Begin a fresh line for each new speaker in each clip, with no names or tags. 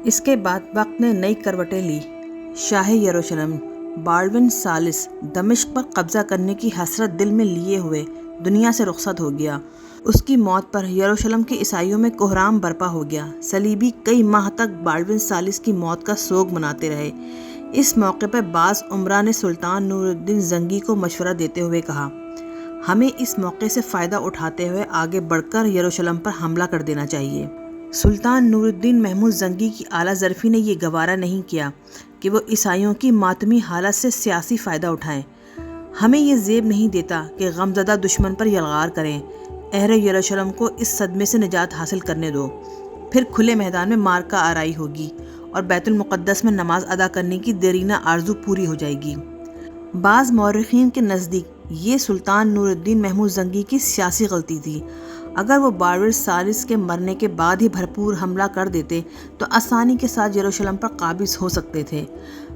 اس کے بعد وقت نے نئی کروٹیں لی۔ شاہ یروشلم بالڈون ثالث دمشق پر قبضہ کرنے کی حسرت دل میں لیے ہوئے دنیا سے رخصت ہو گیا۔ اس کی موت پر یروشلم کے عیسائیوں میں کوہرام برپا ہو گیا۔ صلیبی کئی ماہ تک بالڈون ثالث کی موت کا سوگ مناتے رہے۔ اس موقع پر بعض امراء نے سلطان نور الدین زنگی کو مشورہ دیتے ہوئے کہا، ہمیں اس موقع سے فائدہ اٹھاتے ہوئے آگے بڑھ کر یروشلم پر حملہ کر دینا چاہیے۔ سلطان نور الدین محمود زنگی کی اعلیٰ ظرفی نے یہ گوارا نہیں کیا کہ وہ عیسائیوں کی ماتمی حالت سے سیاسی فائدہ اٹھائیں۔ ہمیں یہ زیب نہیں دیتا کہ غمزدہ دشمن پر یلغار کریں۔ اہل یروشلم کو اس صدمے سے نجات حاصل کرنے دو، پھر کھلے میدان میں معرکہ آرائی ہوگی اور بیت المقدس میں نماز ادا کرنے کی دیرینہ آرزو پوری ہو جائے گی۔ بعض مورخین کے نزدیک یہ سلطان نور الدین محمود زنگی کی سیاسی غلطی تھی۔ اگر وہ بالڈون ثالث کے مرنے کے بعد ہی بھرپور حملہ کر دیتے تو آسانی کے ساتھ یروشلم پر قابض ہو سکتے تھے۔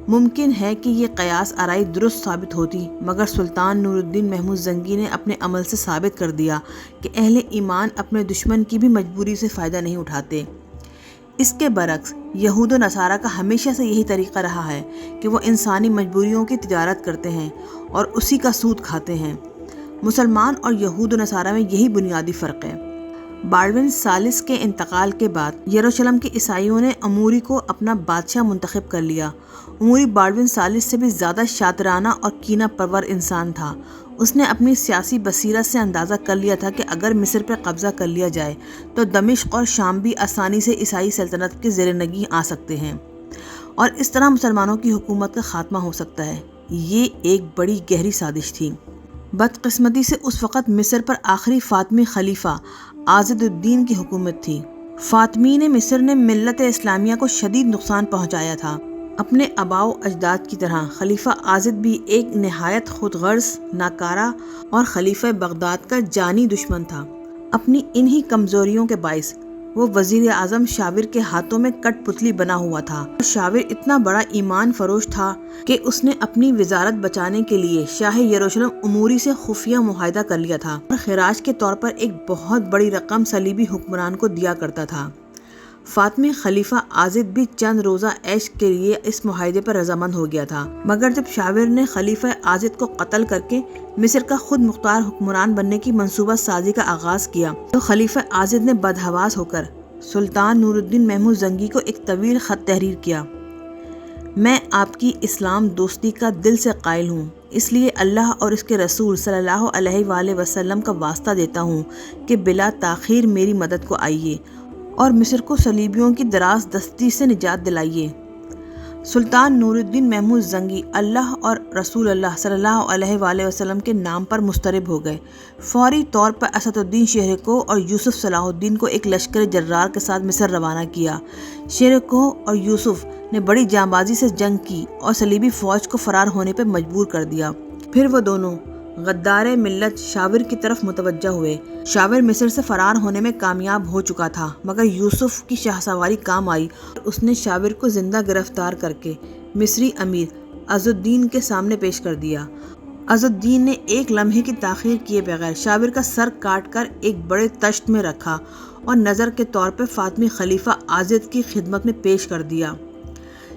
ممکن ہے کہ یہ قیاس آرائی درست ثابت ہوتی، مگر سلطان نور الدین محمود زنگی نے اپنے عمل سے ثابت کر دیا کہ اہل ایمان اپنے دشمن کی بھی مجبوری سے فائدہ نہیں اٹھاتے۔ اس کے برعکس یہود و نصارہ کا ہمیشہ سے یہی طریقہ رہا ہے کہ وہ انسانی مجبوریوں کی تجارت کرتے ہیں اور اسی کا سود کھاتے ہیں۔ مسلمان اور یہود و نصارہ میں یہی بنیادی فرق ہے۔ بالڈون ثالث کے انتقال کے بعد یروشلم کے عیسائیوں نے اموری کو اپنا بادشاہ منتخب کر لیا۔ اموری بالڈون ثالث سے بھی زیادہ شاطرانہ اور کینہ پرور انسان تھا۔ اس نے اپنی سیاسی بصیرت سے اندازہ کر لیا تھا کہ اگر مصر پر قبضہ کر لیا جائے تو دمشق اور شام بھی آسانی سے عیسائی سلطنت کے زیر نگین آ سکتے ہیں اور اس طرح مسلمانوں کی حکومت کا خاتمہ ہو سکتا ہے۔ یہ ایک بڑی گہری سازش تھی۔ بدقسمتی سے اس وقت مصر پر آخری فاطمی خلیفہ عاضد الدین کی حکومت تھی۔ فاطمین مصر نے ملت اسلامیہ کو شدید نقصان پہنچایا تھا۔ اپنے آباء و اجداد کی طرح خلیفہ عاضد بھی ایک نہایت خود غرض، ناکارہ اور خلیفہ بغداد کا جانی دشمن تھا۔ اپنی انہی کمزوریوں کے باعث وہ وزیر اعظم شاور کے ہاتھوں میں کٹ پتلی بنا ہوا تھا۔ شاور اتنا بڑا ایمان فروش تھا کہ اس نے اپنی وزارت بچانے کے لیے شاہ یروشلم اموری سے خفیہ معاہدہ کر لیا تھا اور خراج کے طور پر ایک بہت بڑی رقم صلیبی حکمران کو دیا کرتا تھا۔ فاطمی خلیفہ عاضد بھی چند روزہ عیش کے لیے اس معاہدے پر رضامند ہو گیا تھا، مگر جب شاور نے خلیفہ عاضد کو قتل کر کے مصر کا خود مختار حکمران بننے کی منصوبہ سازی کا آغاز کیا تو خلیفہ عاضد نے بدحواس ہو کر سلطان نور الدین محمود زنگی کو ایک طویل خط تحریر کیا۔ میں آپ کی اسلام دوستی کا دل سے قائل ہوں، اس لیے اللہ اور اس کے رسول صلی اللہ علیہ وآلہ وسلم کا واسطہ دیتا ہوں کہ بلا تاخیر میری مدد کو آئیے اور مصر کو صلیبیوں کی دراز دستی سے نجات دلائیے۔ سلطان نور الدین محمود زنگی اللہ اور رسول اللہ صلی اللہ علیہ وآلہ وسلم کے نام پر مضطرب ہو گئے۔ فوری طور پر اسد الدین شیرِ کوہ اور یوسف صلاح الدین کو ایک لشکر جرار کے ساتھ مصر روانہ کیا۔ شیرِ کوہ اور یوسف نے بڑی جانبازی سے جنگ کی اور صلیبی فوج کو فرار ہونے پر مجبور کر دیا۔ پھر وہ دونوں غدار ملت شاور کی طرف متوجہ ہوئے۔ شاور مصر سے فرار ہونے میں کامیاب ہو چکا تھا، مگر یوسف کی شاہ سواری کام آئی اور اس نے شاور کو زندہ گرفتار کر کے مصری امیر عز الدین کے سامنے پیش کر دیا۔ عز الدین نے ایک لمحے کی تاخیر کیے بغیر شاور کا سر کاٹ کر ایک بڑے تشت میں رکھا اور نظر کے طور پر فاطمی خلیفہ عاضد کی خدمت میں پیش کر دیا۔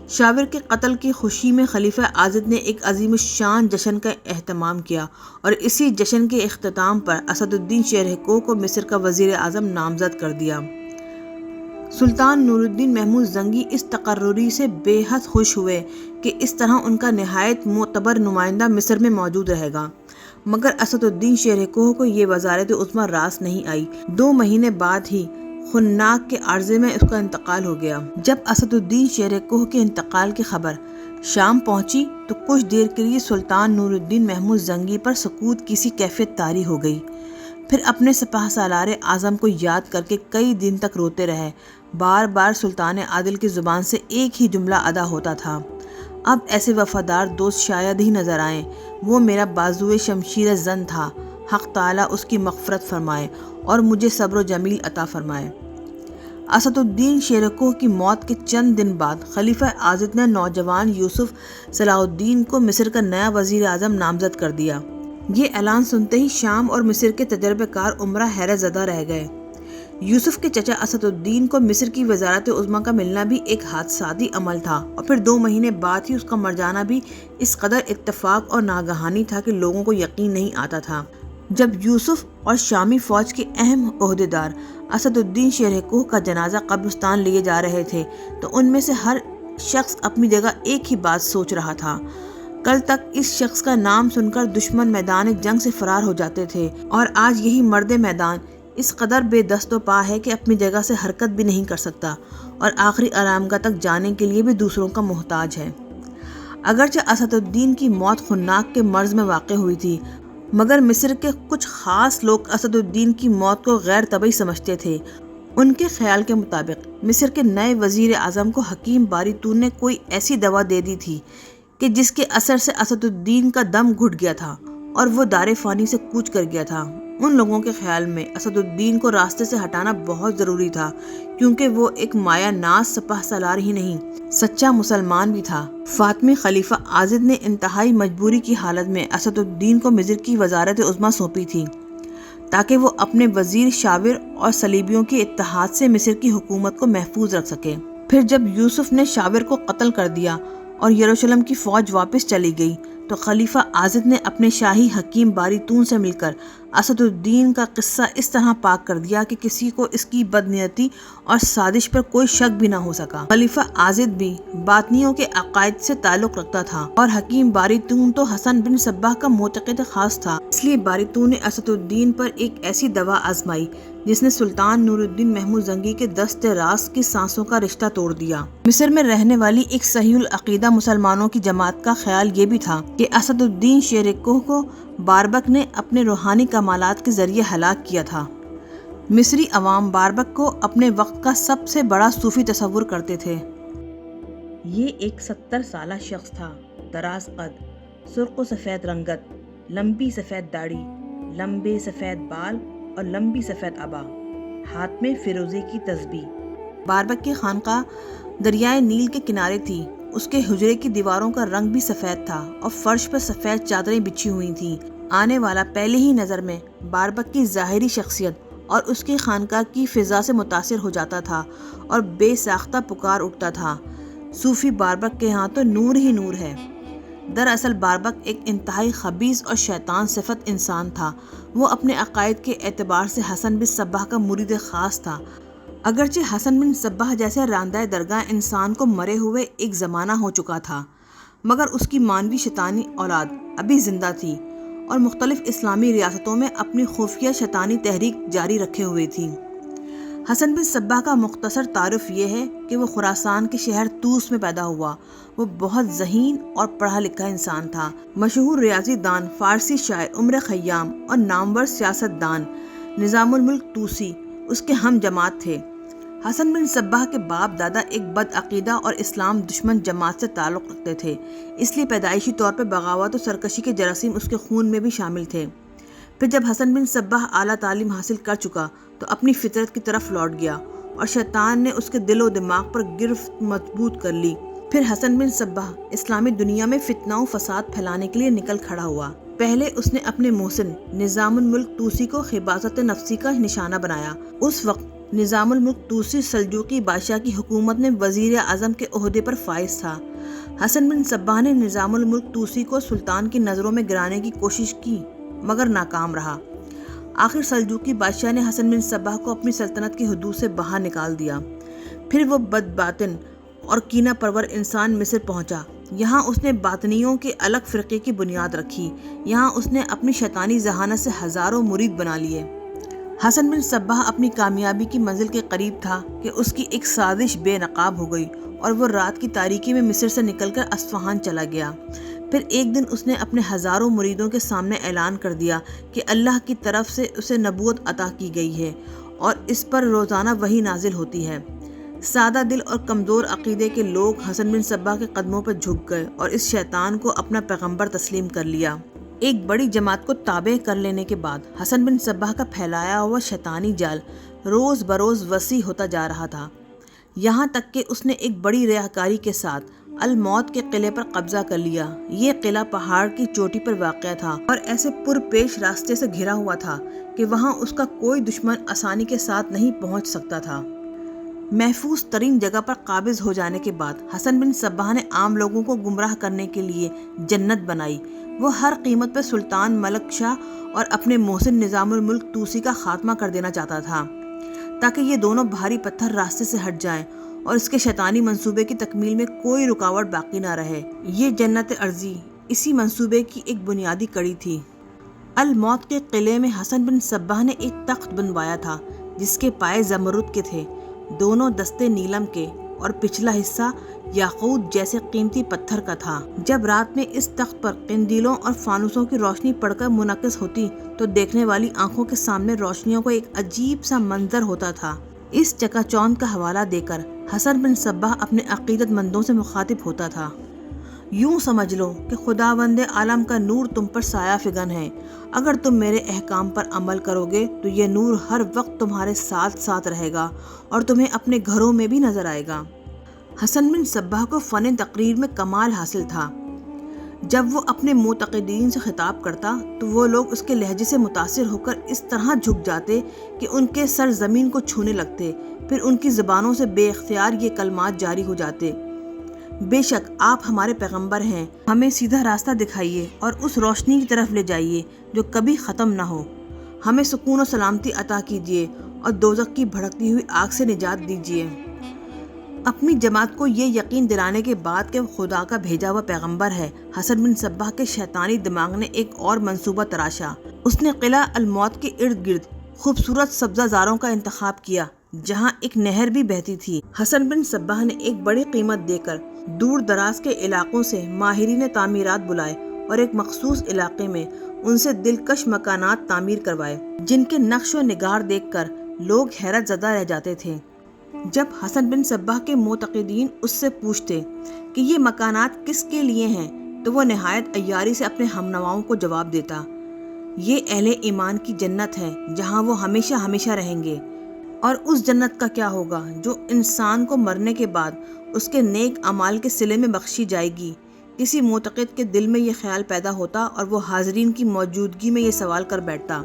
شاور کے قتل کی خوشی میں خلیفہ عاضد نے ایک عظیم الشان جشن کا اہتمام کیا اور اسی جشن کے اختتام پر اسد الدین شیرِ کوہ کو مصر کا وزیر اعظم نامزد کر دیا۔ سلطان نور الدین محمود زنگی اس تقرری سے بے حد خوش ہوئے کہ اس طرح ان کا نہایت معتبر نمائندہ مصر میں موجود رہے گا، مگر اسد الدین شیرِ کوہ کو یہ وزارت عظمیٰ راس نہیں آئی۔ 2 مہینے بعد ہی خناق کے عرضے میں اس کا انتقال ہو گیا۔ جب اسد الدین شیرِ کوہ کے انتقال کی خبر شام پہنچی تو کچھ دیر کے لیے سلطان نور الدین محمود زنگی پر سکوت کی سی کیفیت طاری ہو گئی۔ پھر اپنے سپہ سالار اعظم کو یاد کر کے کئی دن تک روتے رہے۔ بار بار سلطان عادل کی زبان سے ایک ہی جملہ ادا ہوتا تھا، اب ایسے وفادار دوست شاید ہی نظر آئیں، وہ میرا بازوئے شمشیر زن تھا، حق تعالیٰ اس کی مغفرت فرمائے اور مجھے صبر و جمیل عطا فرمائے۔ اسد الدین شیرِ کوہ کی موت کے چند دن بعد خلیفہ عاضد نے نوجوان یوسف صلاح الدین کو مصر کا نیا وزیر اعظم نامزد کر دیا۔ یہ اعلان سنتے ہی شام اور مصر کے تجربہ کار امراء حیرت زدہ رہ گئے۔ یوسف کے چچا اسد الدین کو مصر کی وزارت عظمیٰ کا ملنا بھی ایک حادثاتی عمل تھا، اور پھر 2 مہینے بعد ہی اس کا مر جانا بھی اس قدر اتفاق اور ناگہانی تھا کہ لوگوں کو یقین نہیں آتا تھا۔ جب یوسف اور شامی فوج کے اہم عہدیدار اسد الدین شیر کوہ کا جنازہ قبرستان لیے جا رہے تھے تو ان میں سے ہر شخص اپنی جگہ ایک ہی بات سوچ رہا تھا۔ کل تک اس شخص کا نام سن کر دشمن میدان جنگ سے فرار ہو جاتے تھے، اور آج یہی مرد میدان اس قدر بے دست و پا ہے کہ اپنی جگہ سے حرکت بھی نہیں کر سکتا، اور آخری آرامگاہ تک جانے کے لیے بھی دوسروں کا محتاج ہے۔ اگرچہ اسد الدین کی موت خناک کے مرض میں واقع ہوئی تھی، مگر مصر کے کچھ خاص لوگ اسد الدین کی موت کو غیر طبیعی سمجھتے تھے۔ ان کے خیال کے مطابق مصر کے نئے وزیر اعظم کو حکیم باریتون نے کوئی ایسی دوا دے دی تھی کہ جس کے اثر سے اسد الدین کا دم گھٹ گیا تھا اور وہ دار فانی سے کوچ کر گیا تھا۔ ان لوگوں کے خیال میں اسد الدین کو راستے سے ہٹانا بہت ضروری تھا، کیونکہ وہ ایک مایہ ناز سپہ سالار ہی نہیں، سچا مسلمان بھی تھا۔ فاطمی خلیفہ عاضد نے انتہائی مجبوری کی حالت میں اسد الدین کو مصر کی وزارت عظمیٰ سونپی تھی تاکہ وہ اپنے وزیر شاور اور صلیبیوں کے اتحاد سے مصر کی حکومت کو محفوظ رکھ سکے۔ پھر جب یوسف نے شاور کو قتل کر دیا اور یروشلم کی فوج واپس چلی گئی تو خلیفہ عاضد نے اپنے شاہی حکیم باریتون سے مل کر اسد الدین کا قصہ اس طرح پاک کر دیا کہ کسی کو اس کی بدنیتی اور سازش پر کوئی شک بھی نہ ہو سکا۔ خلیفہ عاضد بھی باطنیوں کے عقائد سے تعلق رکھتا تھا، اور حکیم باریتون تو حسن بن صباح کا معتقد خاص تھا، اس لیے باریتون نے اسد الدین پر ایک ایسی دوا آزمائی جس نے سلطان نور الدین محمود زنگی کے دست راست کی سانسوں کا رشتہ توڑ دیا۔ مصر میں رہنے والی ایک صحیح العقیدہ مسلمانوں کی جماعت کا خیال یہ بھی تھا کہ اسد الدین شیر کوہ کو باربک نے اپنے روحانی کمالات کے ذریعے ہلاک کیا تھا۔ مصری عوام باربک کو اپنے وقت کا سب سے بڑا صوفی تصور کرتے تھے۔ یہ ایک 70 سالہ شخص تھا، دراز قد، سرخ و سفید رنگت، لمبی سفید داڑھی، لمبے سفید بال اور لمبی سفید عبا، ہاتھ میں فیروزے کی تسبیح۔ باربک کی خانقاہ دریائے نیل کے کنارے تھی۔ اس کے حجرے کی دیواروں کا رنگ بھی سفید تھا اور فرش پر سفید چادریں بچھی ہوئی تھیں۔ آنے والا پہلے ہی نظر میں باربک کی ظاہری شخصیت اور اس کی خانقاہ کی فضا سے متاثر ہو جاتا تھا اور بے ساختہ پکار اٹھتا تھا، صوفی باربک کے ہاں تو نور ہی نور ہے۔ دراصل باربک ایک انتہائی خبیث اور شیطان صفت انسان تھا۔ وہ اپنے عقائد کے اعتبار سے حسن بن صباح کا مرید خاص تھا۔ اگرچہ حسن بن صباح جیسے راندہ درگاہ انسان کو مرے ہوئے ایک زمانہ ہو چکا تھا، مگر اس کی مانوی شیطانی اولاد ابھی زندہ تھی اور مختلف اسلامی ریاستوں میں اپنی خفیہ شیطانی تحریک جاری رکھے ہوئے تھی۔ حسن بن صباح کا مختصر تعارف یہ ہے کہ وہ خراسان کے شہر طوس میں پیدا ہوا۔ وہ بہت ذہین اور پڑھا لکھا انسان تھا۔ مشہور ریاضی دان، فارسی شاعر عمر خیام اور نامور سیاست دان نظام الملک طوسی اس کے ہم جماعت تھے۔ حسن بن صباح کے باپ دادا ایک بد عقیدہ اور اسلام دشمن جماعت سے تعلق رکھتے تھے، اس لیے پیدائشی طور پر بغاوت و سرکشی کے جراثیم اس کے خون میں بھی شامل تھے۔ پھر جب حسن بن صباح اعلیٰ تعلیم حاصل کر چکا تو اپنی فطرت کی طرف لوٹ گیا اور شیطان نے اس کے دل و دماغ پر گرفت مضبوط کر لی۔ پھر حسن بن صباح اسلامی دنیا میں فتنہ و فساد پھیلانے کے لیے نکل کھڑا ہوا۔ پہلے اس نے اپنے محسن نظام الملک طوسی کو خباثت نفسی کا نشانہ بنایا۔ اس وقت نظام الملک طوسی سلجوقی بادشاہ کی حکومت میں وزیر اعظم کے عہدے پر فائز تھا۔ حسن بن صباح نے نظام الملک طوسی کو سلطان کی نظروں میں گرانے کی کوشش کی مگر ناکام رہا۔ آخر سلجوقی بادشاہ نے حسن بن صباح کو اپنی سلطنت کی حدود سے باہر نکال دیا۔ پھر وہ بد باطن اور کینہ پرور انسان مصر پہنچا۔ یہاں اس نے باطنیوں کے الگ فرقے کی بنیاد رکھی۔ یہاں اس نے اپنی شیطانی ذہانت سے ہزاروں مرید بنا لیے۔ حسن بن صباح اپنی کامیابی کی منزل کے قریب تھا کہ اس کی ایک سازش بے نقاب ہو گئی اور وہ رات کی تاریکی میں مصر سے نکل کر اصفہان چلا گیا۔ پھر ایک دن اس نے اپنے ہزاروں مریدوں کے سامنے اعلان کر دیا کہ اللہ کی طرف سے اسے نبوت عطا کی گئی ہے اور اس پر روزانہ وحی نازل ہوتی ہے۔ سادہ دل اور کمزور عقیدے کے لوگ حسن بن صباح کے قدموں پر جھک گئے اور اس شیطان کو اپنا پیغمبر تسلیم کر لیا۔ ایک بڑی جماعت کو تابع کر لینے کے بعد حسن بن صباح کا پھیلایا ہوا شیطانی جال روز بروز وسیع ہوتا جا رہا تھا، یہاں تک کہ اس نے ایک بڑی ریاکاری کے ساتھ الموت کے قلعے پر قبضہ کر لیا۔ یہ قلعہ پہاڑ کی چوٹی پر واقع تھا اور ایسے پرپیش راستے سے گھرا ہوا تھا کہ وہاں اس کا کوئی دشمن آسانی کے ساتھ نہیں پہنچ سکتا تھا۔ محفوظ ترین جگہ پر قابض ہو جانے کے بعد حسن بن صباح نے عام لوگوں کو گمراہ کرنے کے لیے جنت بنائی۔ وہ ہر قیمت پر سلطان ملک شاہ اور اپنے محسن نظام الملک توسی کا خاتمہ کر دینا چاہتا تھا، تاکہ یہ دونوں بھاری پتھر راستے سے ہٹ جائیں اور اس کے شیطانی منصوبے کی تکمیل میں کوئی رکاوٹ باقی نہ رہے۔ یہ جنت ارضی اسی منصوبے کی ایک بنیادی کڑی تھی۔ الموت کے قلعے میں حسن بن صباح نے ایک تخت بنوایا تھا جس کے پائے زمرد کے تھے، دونوں دستے نیلم کے اور پچھلا حصہ یاقوت جیسے قیمتی پتھر کا تھا۔ جب رات میں اس تخت پر قندیلوں اور فانوسوں کی روشنی پڑ کر منعکس ہوتی تو دیکھنے والی آنکھوں کے سامنے روشنیوں کا ایک عجیب سا منظر ہوتا تھا۔ اس چکا چوند کا حوالہ دے کر حسن بن صباح اپنے عقیدت مندوں سے مخاطب ہوتا تھا: یوں سمجھ لو کہ خداوند عالم کا نور تم پر سایہ فگن ہے۔ اگر تم میرے احکام پر عمل کرو گے تو یہ نور ہر وقت تمہارے ساتھ ساتھ رہے گا اور تمہیں اپنے گھروں میں بھی نظر آئے گا۔ حسن بن صباح کو فن تقریر میں کمال حاصل تھا۔ جب وہ اپنے معتقدین سے خطاب کرتا تو وہ لوگ اس کے لہجے سے متاثر ہو کر اس طرح جھک جاتے کہ ان کے سر زمین کو چھونے لگتے، پھر ان کی زبانوں سے بے اختیار یہ کلمات جاری ہو جاتے: بے شک آپ ہمارے پیغمبر ہیں، ہمیں سیدھا راستہ دکھائیے اور اس روشنی کی طرف لے جائیے جو کبھی ختم نہ ہو، ہمیں سکون و سلامتی عطا کیجیے اور دوزخ کی بھڑکتی ہوئی آگ سے نجات دیجیے۔ اپنی جماعت کو یہ یقین دلانے کے بعد کہ وہ خدا کا بھیجا ہوا پیغمبر ہے، حسن بن صباح کے شیطانی دماغ نے ایک اور منصوبہ تراشا۔ اس نے قلعہ الموت کے ارد گرد خوبصورت سبزہ زاروں کا انتخاب کیا جہاں ایک نہر بھی بہتی تھی۔ حسن بن صباح نے ایک بڑی قیمت دے کر دور دراز کے علاقوں سے ماہرین تعمیرات بلائے اور ایک مخصوص علاقے میں ان سے دلکش مکانات تعمیر کروائے جن کے نقش و نگار دیکھ کر لوگ حیرت زدہ رہ جاتے تھے۔ جب حسن بن صباح کے معتقدین اس سے پوچھتے کہ یہ مکانات کس کے لیے ہیں تو وہ نہایت عیاری سے اپنے ہمنواؤں کو جواب دیتا: یہ اہل ایمان کی جنت ہے جہاں وہ ہمیشہ ہمیشہ رہیں گے۔ اور اس جنت کا کیا ہوگا جو انسان کو مرنے کے بعد اس کے نیک اعمال کے صلے میں بخشی جائے گی؟ کسی معتقد کے دل میں یہ خیال پیدا ہوتا اور وہ حاضرین کی موجودگی میں یہ سوال کر بیٹھتا۔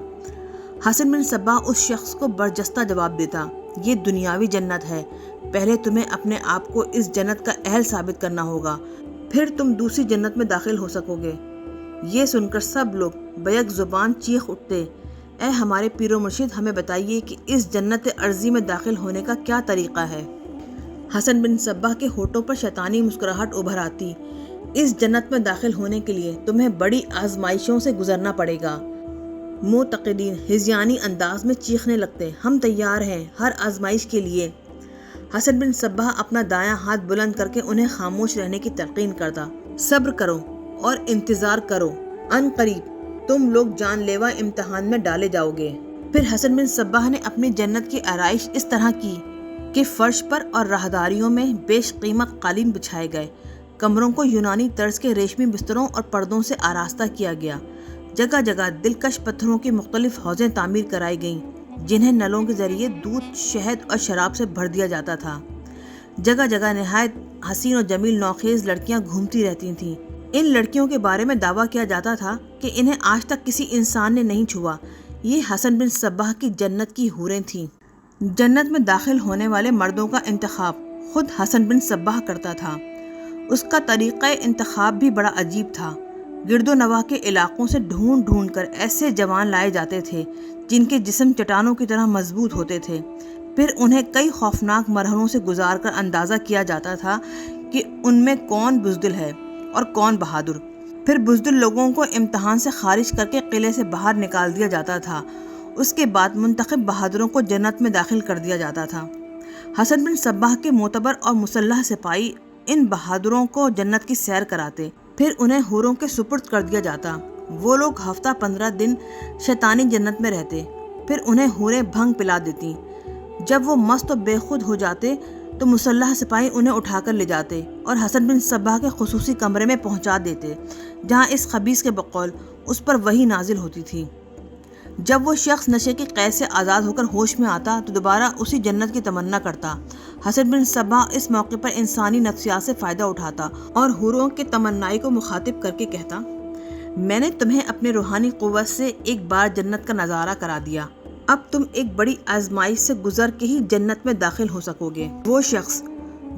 حسن بن صباح اس شخص کو برجستہ جواب دیتا: یہ دنیاوی جنت ہے، پہلے تمہیں اپنے آپ کو اس جنت کا اہل ثابت کرنا ہوگا، پھر تم دوسری جنت میں داخل ہو سکو گے۔ یہ سن کر سب لوگ بیک زبان چیخ اٹھتے: اے ہمارے پیر و مرشد، ہمیں بتائیے کہ اس جنت ارضی میں داخل ہونے کا کیا طریقہ ہے۔ حسن بن صباح کے ہونٹوں پر شیطانی مسکراہٹ ابھر آتی: اس جنت میں داخل ہونے کے لیے تمہیں بڑی آزمائشوں سے گزرنا پڑے گا۔ معتقدین ہذیانی انداز میں چیخنے لگتے: ہم تیار ہیں ہر آزمائش کے لیے۔ حسن بن صباح اپنا دایاں ہاتھ بلند کر کے انہیں خاموش رہنے کی تلقین کرتا: صبر کرو اور انتظار کرو، ان قریب تم لوگ جان لیوا امتحان میں ڈالے جاؤ گے۔ پھر حسن بن صباح نے اپنی جنت کی آرائش اس طرح کی کہ فرش پر اور راہداریوں میں بیش قیمت قالین بچھائے گئے، کمروں کو یونانی طرز کے ریشمی بستروں اور پردوں سے آراستہ کیا گیا، جگہ جگہ دلکش پتھروں کی مختلف حوضیں تعمیر کرائی گئیں جنہیں نلوں کے ذریعے دودھ، شہد اور شراب سے بھر دیا جاتا تھا۔ جگہ جگہ نہایت حسین و جمیل نوخیز لڑکیاں گھومتی رہتی تھیں۔ ان لڑکیوں کے بارے میں دعویٰ کیا جاتا تھا کہ انہیں آج تک کسی انسان نے نہیں چھوا۔ یہ حسن بن صباح کی جنت کی حوریں تھیں۔ جنت میں داخل ہونے والے مردوں کا انتخاب خود حسن بن صباح کرتا تھا۔ اس کا طریقہ انتخاب بھی بڑا عجیب تھا۔ گرد و نواح کے علاقوں سے ڈھونڈ ڈھونڈ کر ایسے جوان لائے جاتے تھے جن کے جسم چٹانوں کی طرح مضبوط ہوتے تھے، پھر انہیں کئی خوفناک مرحلوں سے گزار کر اندازہ کیا جاتا تھا کہ ان میں کون بزدل ہے اور کون بہادر۔ پھر بزدل لوگوں کو امتحان سے خارج کر کے قلعے سے باہر نکال دیا جاتا تھا۔ اس کے بعد منتخب بہادروں کو جنت میں داخل کر دیا جاتا تھا۔ حسن بن صباح کے معتبر اور مسلح سپاہی ان بہادروں کو جنت کی سیر کراتے، پھر انہیں حوروں کے سپرد کر دیا جاتا۔ وہ لوگ ہفتہ 15 دن شیطانی جنت میں رہتے، پھر انہیں حوریں بھنگ پلا دیتی۔ جب وہ مست و بے خود ہو جاتے تو مسلح سپاہی انہیں اٹھا کر لے جاتے اور حسن بن صباح کے خصوصی کمرے میں پہنچا دیتے جہاں اس خبیث کے بقول اس پر وحی نازل ہوتی تھی۔ جب وہ شخص نشے کی قید سے آزاد ہو کر ہوش میں آتا تو دوبارہ اسی جنت کی تمنا کرتا۔ حسن بن صباح اس موقع پر انسانی نفسیات سے فائدہ اٹھاتا اور حوروں کے تمنائی کو مخاطب کر کے کہتا: میں نے تمہیں اپنے روحانی قوت سے ایک بار جنت کا نظارہ کرا دیا، اب تم ایک بڑی آزمائش سے گزر کے ہی جنت میں داخل ہو سکو گے۔ وہ شخص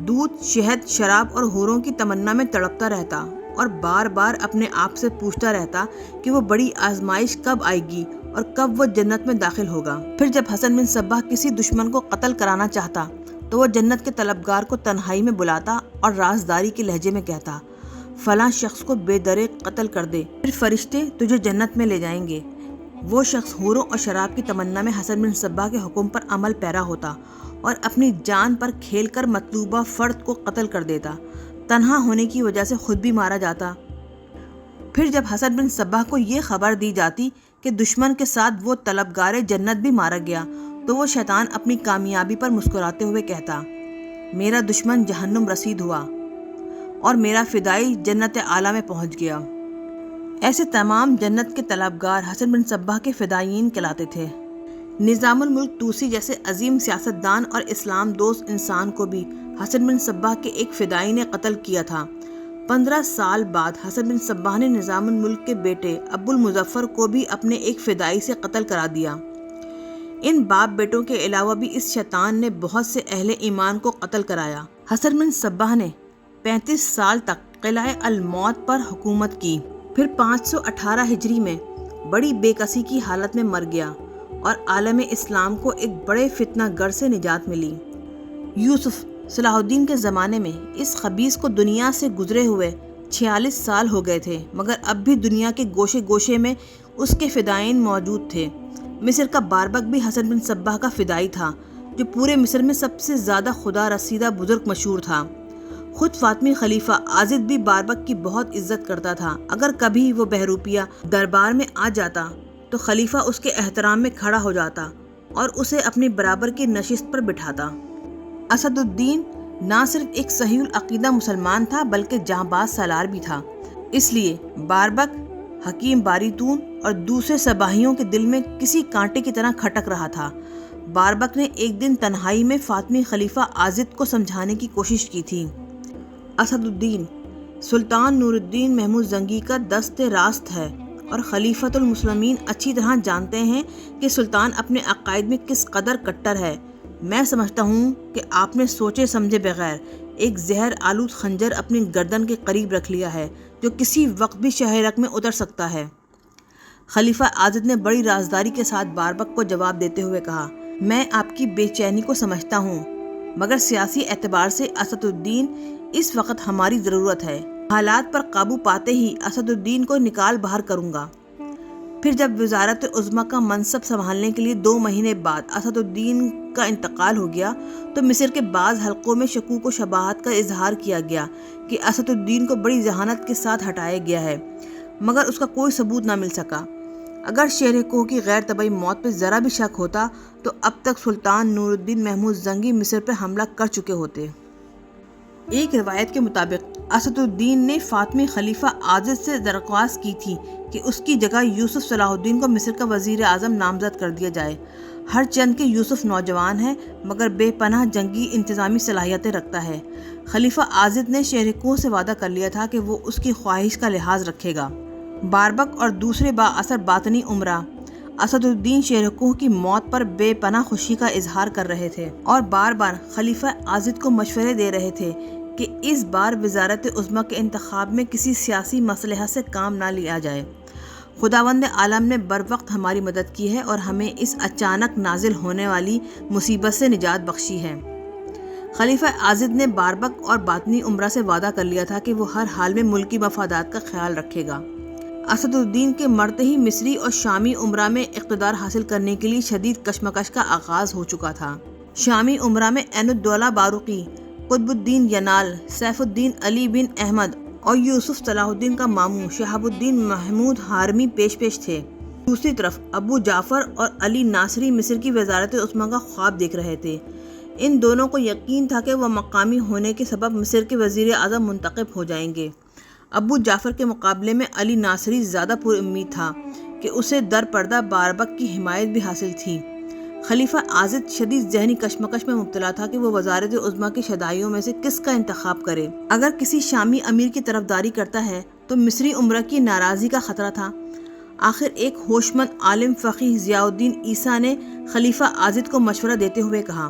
دودھ، شہد، شراب اور حوروں کی تمنا میں تڑپتا رہتا اور بار بار اپنے آپ سے پوچھتا رہتا کہ وہ بڑی آزمائش کب آئے گی اور کب وہ جنت میں داخل ہوگا۔ پھر جب حسن بن صباح کسی دشمن کو قتل کرانا چاہتا تو وہ جنت کے طلبگار کو تنہائی میں بلاتا اور رازداری کے لہجے میں کہتا، فلاں شخص کو بے درے قتل کر دے، پھر فرشتے تجھے جنت میں لے جائیں گے۔ وہ شخص حوروں اور شراب کی تمنا میں حسن بن صباح کے حکم پر عمل پیرا ہوتا اور اپنی جان پر کھیل کر مطلوبہ فرد کو قتل کر دیتا، تنہا ہونے کی وجہ سے خود بھی مارا جاتا۔ پھر جب حسن بن صباح کو یہ خبر دی جاتی کہ دشمن کے ساتھ وہ طلبگار جنت بھی مارا گیا تو وہ شیطان اپنی کامیابی پر مسکراتے ہوئے کہتا، میرا دشمن جہنم رسید ہوا اور میرا فدائی جنت اعلیٰ میں پہنچ گیا۔ ایسے تمام جنت کے طلبگار حسن بن صباح کے فدائیین کہلاتے تھے۔ نظام الملک طوسی جیسے عظیم سیاستدان اور اسلام دوست انسان کو بھی حسن بن صباح کے ایک فدائی نے قتل کیا تھا۔ 15 سال بعد حسن بن صباح نے نظام الملک کے بیٹے ابو المظفر کو بھی اپنے ایک فدائی سے قتل کرا دیا۔ ان باپ بیٹوں کے علاوہ بھی اس شیطان نے بہت سے اہل ایمان کو قتل کرایا۔ حسن بن صباح نے 35 سال تک قلعہ الموت پر حکومت کی، پھر 518 ہجری میں بڑی بے کسی کی حالت میں مر گیا اور عالم اسلام کو ایک بڑے فتنہ گر سے نجات ملی۔ یوسف صلاح الدین کے زمانے میں اس خبیث کو دنیا سے گزرے ہوئے 46 سال ہو گئے تھے، مگر اب بھی دنیا کے گوشے گوشے میں اس کے فدائین موجود تھے۔ مصر کا باربک بھی حسن بن صباح کا فدائی تھا، جو پورے مصر میں سب سے زیادہ خدا رسیدہ بزرگ مشہور تھا۔ خود فاطمی خلیفہ عاضد بھی باربک کی بہت عزت کرتا تھا۔ اگر کبھی وہ بہروپیہ دربار میں آ جاتا تو خلیفہ اس کے احترام میں کھڑا ہو جاتا اور اسے اپنی برابر کی نشست پر بٹھاتا۔ اسد الدین نہ صرف ایک صحیح العقیدہ مسلمان تھا بلکہ جاں باز سالار بھی تھا، اس لیے باربک، حکیم باریتون اور دوسرے صباحیوں کے دل میں کسی کانٹے کی طرح کھٹک رہا تھا۔ باربک نے ایک دن تنہائی میں فاطمی خلیفہ عاضد کو سمجھانے کی کوشش کی تھی۔ اسد الدین سلطان نور الدین محمود زنگی کا دست راست ہے اور خلیفۃ المسلمین اچھی طرح جانتے ہیں کہ سلطان اپنے عقائد میں کس قدر کٹر ہے۔ میں سمجھتا ہوں کہ آپ نے سوچے سمجھے بغیر ایک زہر آلود خنجر اپنی گردن کے قریب رکھ لیا ہے جو کسی وقت بھی شہ رگ میں اتر سکتا ہے۔ خلیفہ عاضد نے بڑی رازداری کے ساتھ باربک کو جواب دیتے ہوئے کہا، میں آپ کی بے چینی کو سمجھتا ہوں، مگر سیاسی اعتبار سے اسد الدین اس وقت ہماری ضرورت ہے۔ حالات پر قابو پاتے ہی اسد الدین کو نکال باہر کروں گا۔ پھر جب وزارت عظمیٰ کا منصب سنبھالنے کے لیے 2 مہینے بعد اسد الدین کا انتقال ہو گیا تو مصر کے بعض حلقوں میں شکوک و شبہات کا اظہار کیا گیا کہ اسد الدین کو بڑی ذہانت کے ساتھ ہٹایا گیا ہے، مگر اس کا کوئی ثبوت نہ مل سکا۔ اگر شیر کوہ کی غیر طبعی موت پہ ذرا بھی شک ہوتا تو اب تک سلطان نور الدین محمود زنگی مصر پر حملہ کر چکے ہوتے۔ ایک روایت کے مطابق اسد الدین نے فاطمی خلیفہ عاضد سے درخواست کی تھی کہ اس کی جگہ یوسف صلاح الدین کو مصر کا وزیر اعظم نامزد کر دیا جائے۔ ہر چند کہ یوسف نوجوان ہے مگر بے پناہ جنگی انتظامی صلاحیتیں رکھتا ہے۔ خلیفہ عاضد نے شیر کوہ سے وعدہ کر لیا تھا کہ وہ اس کی خواہش کا لحاظ رکھے گا۔ باربک اور دوسرے با اثر باطنی امرا اسد الدین شیر کوہ کی موت پر بے پناہ خوشی کا اظہار کر رہے تھے اور بار بار خلیفہ عاضد کو مشورے دے رہے تھے کہ اس بار وزارت عظمیٰ کے انتخاب میں کسی سیاسی مصلحت سے کام نہ لیا جائے۔ خداوند عالم نے بر وقت ہماری مدد کی ہے اور ہمیں اس اچانک نازل ہونے والی مصیبت سے نجات بخشی ہے۔ خلیفہ عاضد نے باربک اور باطنی امرا سے وعدہ کر لیا تھا کہ وہ ہر حال میں ملکی مفادات کا خیال رکھے گا۔ اسد الدین کے مرتے ہی مصری اور شامی امرا میں اقتدار حاصل کرنے کے لیے شدید کشمکش کا آغاز ہو چکا تھا۔ شامی امرا میں عین الدولہ باروقی، قطب الدین ینال، سیف الدین علی بن احمد اور یوسف صلاح الدین کا ماموں شہاب الدین محمود ہارمی پیش تھے۔ دوسری طرف ابو جعفر اور علی ناصری مصر کی وزارت عظمیٰ کا خواب دیکھ رہے تھے۔ ان دونوں کو یقین تھا کہ وہ مقامی ہونے کے سبب مصر کے وزیر اعظم منتخب ہو جائیں گے۔ ابو جعفر کے مقابلے میں علی ناصری زیادہ پر امید تھا کہ اسے در پردہ باربک کی حمایت بھی حاصل تھی۔ خلیفہ عازد شدید ذہنی کشمکش میں مبتلا تھا کہ وہ وزارت عظمیٰ کی شدائیوں میں سے کس کا انتخاب کرے۔ اگر کسی شامی امیر کی طرفداری کرتا ہے تو مصری امراء کی ناراضی کا خطرہ تھا۔ آخر ایک ہوش مند عالم فقیہ ضیاء الدین عیسیٰ نے خلیفہ عازد کو مشورہ دیتے ہوئے کہا،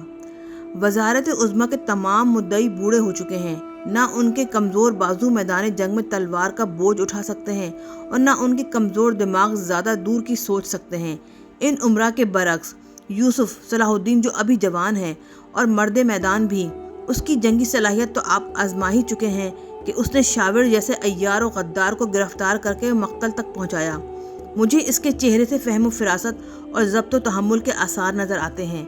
وزارت عظمیٰ کے تمام مدعی بوڑھے ہو چکے ہیں، نہ ان کے کمزور بازو میدان جنگ میں تلوار کا بوجھ اٹھا سکتے ہیں اور نہ ان کے کمزور دماغ زیادہ دور کی سوچ سکتے ہیں۔ ان امراء کے برعکس یوسف صلاح الدین جو ابھی جوان ہے اور مرد میدان بھی، اس کی جنگی صلاحیت تو آپ آزما ہی چکے ہیں کہ اس نے شاور جیسے عیار و غدار کو گرفتار کر کے مقتل تک پہنچایا۔ مجھے اس کے چہرے سے فہم و فراست اور ضبط و تحمل کے آثار نظر آتے ہیں۔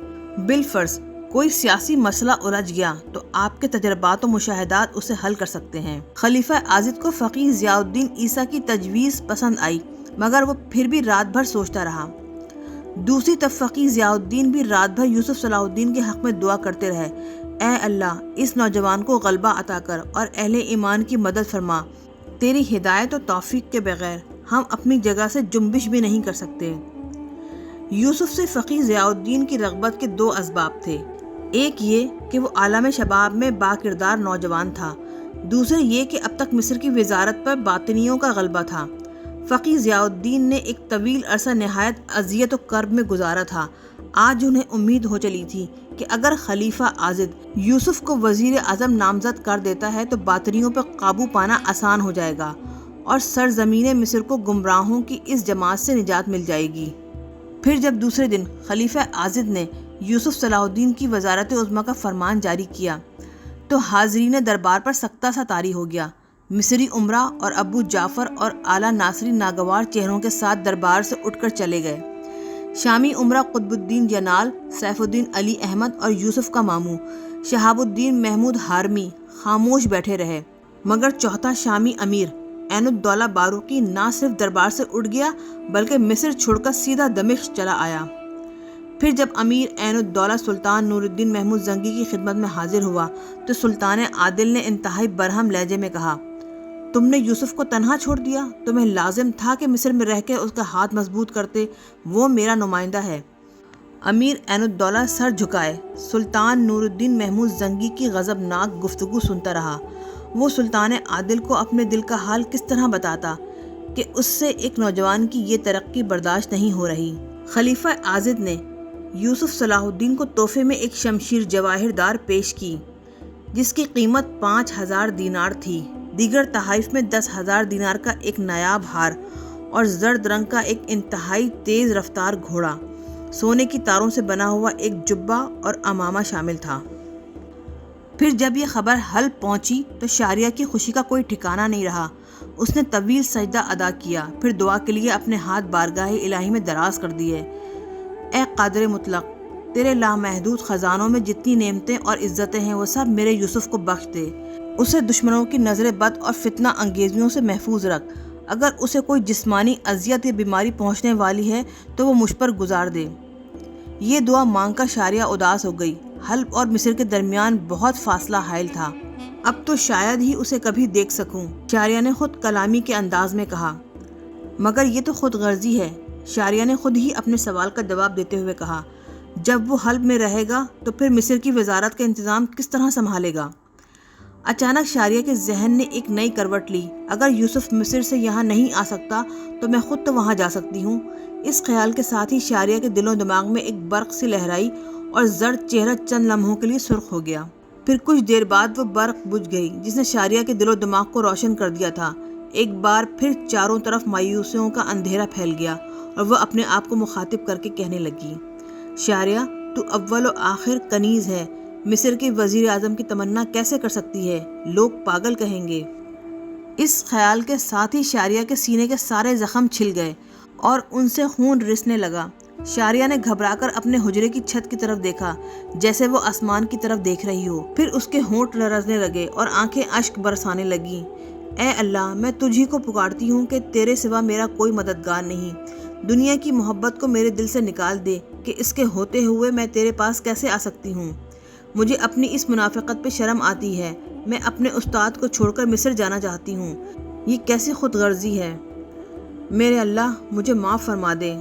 بالفرض کوئی سیاسی مسئلہ الجھ گیا تو آپ کے تجربات و مشاہدات اسے حل کر سکتے ہیں۔ خلیفہ عازد کو فقیہ ضیاء الدین عیسیٰ کی تجویز پسند آئی، مگر وہ پھر بھی رات بھر سوچتا رہا۔ دوسری طرف فقیہ ضیاء الدین بھی رات بھر یوسف صلاح الدین کے حق میں دعا کرتے رہے، اے اللہ اس نوجوان کو غلبہ عطا کر اور اہل ایمان کی مدد فرما، تیری ہدایت و توفیق کے بغیر ہم اپنی جگہ سے جنبش بھی نہیں کر سکتے۔ یوسف سے فقیہ ضیاء الدین کی رغبت کے دو اسباب تھے، ایک یہ کہ وہ عالم شباب میں با کردار نوجوان تھا، دوسرے یہ کہ اب تک مصر کی وزارت پر باطنیوں کا غلبہ تھا۔ فقیہ ضیاء الدین نے ایک طویل عرصہ نہایت اذیت و کرب میں گزارا تھا۔ آج انہیں امید ہو چلی تھی کہ اگر خلیفہ عازد یوسف کو وزیر اعظم نامزد کر دیتا ہے تو باطنیوں پر قابو پانا آسان ہو جائے گا اور سرزمین مصر کو گمراہوں کی اس جماعت سے نجات مل جائے گی۔ پھر جب دوسرے دن خلیفہ عازد نے یوسف صلاح الدین کی وزارت عظمیٰ کا فرمان جاری کیا تو حاضرین دربار پر سکتہ سا طاری ہو گیا۔ مصری امراء اور ابو جعفر اور اعلیٰ ناصری ناگوار چہروں کے ساتھ دربار سے اٹھ کر چلے گئے۔ شامی امراء قطب الدین جنال، سیف الدین علی احمد اور یوسف کا ماموں شہاب الدین محمود ہارمی خاموش بیٹھے رہے، مگر چوتھا شامی امیر عین الدولہ باروقی نہ صرف دربار سے اٹھ گیا بلکہ مصر چھوڑ کر سیدھا دمشق چلا آیا۔ پھر جب امیر عین الدولہ سلطان نور الدین محمود زنگی کی خدمت میں حاضر ہوا تو سلطان عادل نے انتہائی برہم لہجے میں کہا، تم نے یوسف کو تنہا چھوڑ دیا، تمہیں لازم تھا کہ مصر میں رہ کے اس کا ہاتھ مضبوط کرتے، وہ میرا نمائندہ ہے۔ امیر عین الدولہ سر جھکائے سلطان نور الدین محمود زنگی کی غضبناک گفتگو سنتا رہا۔ وہ سلطان عادل کو اپنے دل کا حال کس طرح بتاتا کہ اس سے ایک نوجوان کی یہ ترقی برداشت نہیں ہو رہی۔ خلیفہ عازد نے یوسف صلاح الدین کو تحفے میں ایک شمشیر جواہر دار پیش کی جس کی قیمت 5000 دینار تھی، دیگر تحائف میں 10,000 دینار کا ایک نایاب ہار اور زرد رنگ کا ایک انتہائی تیز رفتار گھوڑا، سونے کی تاروں سے بنا ہوا ایک جبہ اور عمامہ شامل تھا۔ پھر جب یہ خبر حلب پہنچی تو شاریہ کی خوشی کا کوئی ٹھکانہ نہیں رہا۔ اس نے طویل سجدہ ادا کیا، پھر دعا کے لیے اپنے ہاتھ بارگاہ الہی میں دراز کر دیے۔ اے قادر مطلق، تیرے لامحدود خزانوں میں جتنی نعمتیں اور عزتیں ہیں وہ سب میرے یوسف کو بخش دے، اسے دشمنوں کی نظر بد اور فتنہ انگیزیوں سے محفوظ رکھ، اگر اسے کوئی جسمانی اذیت یا بیماری پہنچنے والی ہے تو وہ مجھ پر گزار دے۔ یہ دعا مانگ کر شاریہ اداس ہو گئی۔ حلب اور مصر کے درمیان بہت فاصلہ حائل تھا، اب تو شاید ہی اسے کبھی دیکھ سکوں، شاریہ نے خود کلامی کے انداز میں کہا۔ مگر یہ تو خود غرضی ہے، شاریہ نے خود ہی اپنے سوال کا جواب دیتے ہوئے کہا، جب وہ حلب میں رہے گا تو پھر مصر کی وزارت کا انتظام کس طرح سنبھالے گا؟ اچانک شاریہ کے ذہن نے ایک نئی کروٹ لی، اگر یوسف مصر سے یہاں نہیں آ سکتا تو میں خود تو وہاں جا سکتی ہوں۔ اس خیال کے ساتھ ہی شاریہ کے دل و دماغ میں ایک برق سی لہرائی اور زرد چہرہ چند لمحوں کے لیے سرخ ہو گیا۔ پھر کچھ دیر بعد وہ برق بجھ گئی جس نے شاریہ کے دل و دماغ کو روشن کر دیا تھا۔ ایک بار پھر چاروں طرف مایوسیوں کا اندھیرا پھیل گیا اور وہ اپنے آپ کو مخاطب کر کے کہنے لگی، شاریہ تو اول و آخر کنیز ہے، مصر کے وزیر اعظم کی تمنا کیسے کر سکتی ہے؟ لوگ پاگل کہیں گے۔ اس خیال کے ساتھ ہی شاریہ کے سینے کے سارے زخم چھل گئے اور ان سے خون رسنے لگا۔ شاریہ نے گھبرا کر اپنے حجرے کی چھت کی طرف دیکھا جیسے وہ آسمان کی طرف دیکھ رہی ہو، پھر اس کے ہونٹ لرزنے لگے اور آنکھیں اشک برسانے لگیں۔ اے اللہ، میں تجھی کو پکارتی ہوں کہ تیرے سوا میرا کوئی مددگار نہیں۔ دنیا کی محبت کو میرے دل سے نکال دے کہ اس کے ہوتے ہوئے میں تیرے پاس کیسے آ سکتی ہوں۔ مجھے اپنی اس منافقت پہ شرم آتی ہے، میں اپنے استاد کو چھوڑ کر مصر جانا چاہتی ہوں، یہ کیسی خود غرضی ہے۔ میرے اللہ، مجھے معاف فرما دے۔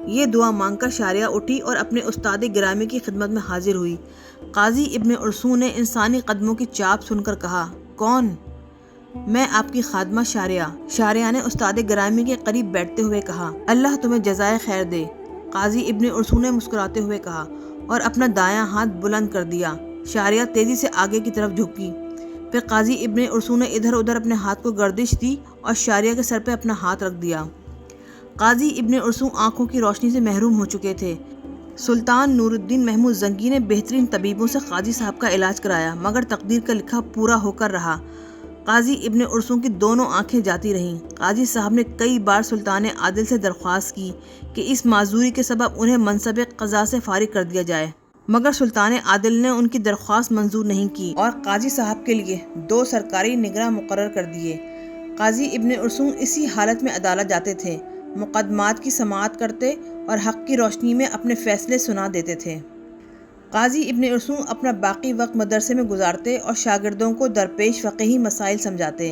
یہ دعا مانگ کر شاریہ اٹھی اور اپنے استاد گرامی کی خدمت میں حاضر ہوئی۔ قاضی ابن ارسطو نے انسانی قدموں کی چاپ سن کر کہا، کون؟ میں آپ کی خادمہ شاریہ۔ شاریہ نے استاد گرامی کے قریب بیٹھتے ہوئے کہا، اللہ تمہیں جزائے خیر دے۔ قاضی ابن ارسطو نے مسکراتے ہوئے کہا اور اپنا دایاں ہاتھ بلند کر دیا۔ شاریہ تیزی سے آگے کی طرف جھکی۔ پھر قاضی ابن ارسطو نے ادھر ادھر اپنے ہاتھ کو گردش دی اور شاریہ کے سر پہ اپنا ہاتھ رکھ دیا۔ قاضی ابن ارسطو آنکھوں کی روشنی سے محروم ہو چکے تھے۔ سلطان نور الدین محمود زنگی نے بہترین طبیبوں سے قاضی صاحب کا علاج کرایا، مگر تقدیر کا لکھا پورا ہو کر رہا۔ قاضی ابن ارسطو کی دونوں آنکھیں جاتی رہیں۔ قاضی صاحب نے کئی بار سلطان عادل سے درخواست کی کہ اس معذوری کے سبب انہیں منصب قضا سے فارغ کر دیا جائے، مگر سلطان عادل نے ان کی درخواست منظور نہیں کی اور قاضی صاحب کے لیے 2 سرکاری نگراں مقرر کر دیے۔ قاضی ابن ارسطو اسی حالت میں عدالت جاتے تھے، مقدمات کی سماعت کرتے اور حق کی روشنی میں اپنے فیصلے سنا دیتے تھے۔ قاضی ابن ارسطو اپنا باقی وقت مدرسے میں گزارتے اور شاگردوں کو درپیش فقہی مسائل سمجھاتے۔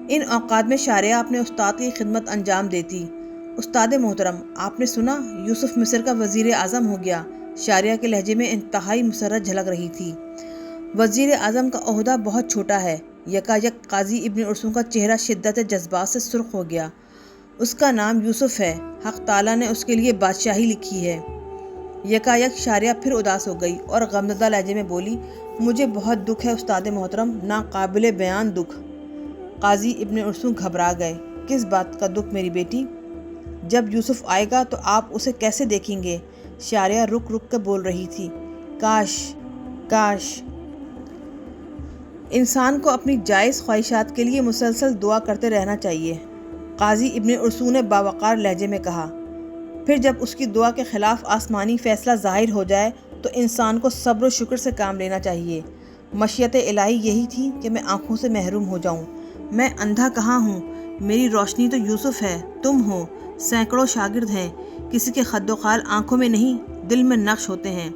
ان اوقات میں شاریہ اپنے استاد کی خدمت انجام دیتی۔ استاد محترم، آپ نے سنا یوسف مصر کا وزیر اعظم ہو گیا؟ شاریہ کے لہجے میں انتہائی مسرت جھلک رہی تھی۔ وزیر اعظم کا عہدہ بہت چھوٹا ہے۔ یکایک قاضی ابن ارسطو کا چہرہ شدت جذبات سے سرخ ہو گیا۔ اس کا نام یوسف ہے، حق تعالیٰ نے اس کے لیے بادشاہی لکھی ہے۔ یکایک شاریہ پھر اداس ہو گئی اور غمزدہ لہجے میں بولی، مجھے بہت دکھ ہے استاد محترم، ناقابل بیان دکھ۔ قاضی ابن ارسطو گھبرا گئے۔ کس بات کا دکھ میری بیٹی؟ جب یوسف آئے گا تو آپ اسے کیسے دیکھیں گے؟ شاریہ رک رک کے بول رہی تھی، کاش انسان کو اپنی جائز خواہشات کے لیے مسلسل دعا کرتے رہنا چاہیے، قاضی ابن ارسطو نے باوقار لہجے میں کہا۔ پھر جب اس کی دعا کے خلاف آسمانی فیصلہ ظاہر ہو جائے تو انسان کو صبر و شکر سے کام لینا چاہیے۔ مشیت الہی یہی تھی کہ میں آنکھوں سے محروم ہو جاؤں۔ میں اندھا کہاں ہوں؟ میری روشنی تو یوسف ہے، تم ہو، سینکڑوں شاگرد ہیں۔ کسی کے خد و خال آنکھوں میں نہیں، دل میں نقش ہوتے ہیں۔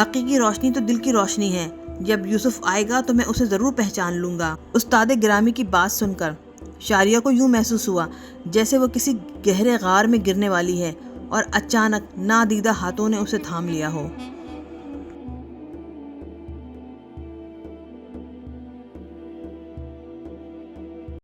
حقیقی روشنی تو دل کی روشنی ہے۔ جب یوسف آئے گا تو میں اسے ضرور پہچان لوں گا۔ استاد گرامی کی بات سن کر شاریہ کو یوں محسوس ہوا جیسے وہ کسی گہرے غار میں گرنے والی ہے اور اچانک نادیدہ ہاتھوں نے اسے تھام لیا ہو۔